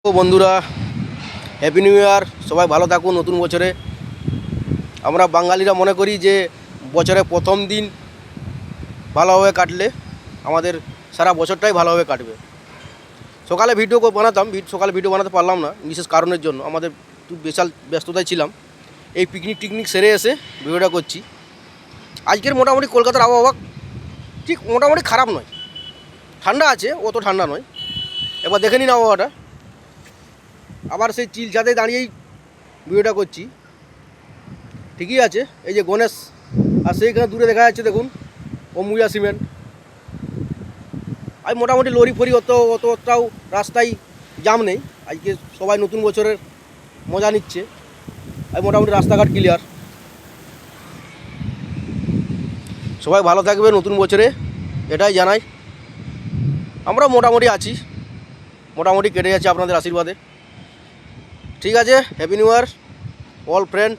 ও বন্ধুরা, happy new year. সবাই ভালো থাকুন। নতুন বছরে আমরা বাঙালিরা মনে করি যে বছরের প্রথম দিন ভালোভাবে কাটলে আমাদের সারা বছরটাই ভালোভাবে কাটবে। সকালে সকালে ভিডিও বানাতে পারলাম না বিশেষ কারণের জন্য। আমাদের একটু বিশাল ব্যস্ততায় ছিলাম। এই পিকনিক সেরে এসে ভিডিওটা করছি। আজকের মোটামুটি কলকাতার আবহাওয়া ঠিক মোটামুটি খারাপ নয়, ঠান্ডা আছে, অত ঠান্ডা নয়। এবার দেখে নিন আবহাওয়াটা। আবার সেই চিল ছাদে দাঁড়িয়েই ভিডিওটা করছি। ঠিকই আছে, এই যে গণেশ আর সেইখানে দূরে দেখা যাচ্ছে দেখুন অমুয়া সিমেন্ট। আর মোটামুটি লরি ফরি অতটাও রাস্তায় জাম নেই। আজকে সবাই নতুন বছরের মজা নিচ্ছে। আর মোটামুটি রাস্তাঘাট ক্লিয়ার। সবাই ভালো থাকবে নতুন বছরে, এটাই জানাই। আমরা মোটামুটি আছি, মোটামুটি কেটে যাচ্ছে আপনাদের আশীর্বাদে। ঠিক আছে, happy new year all friend.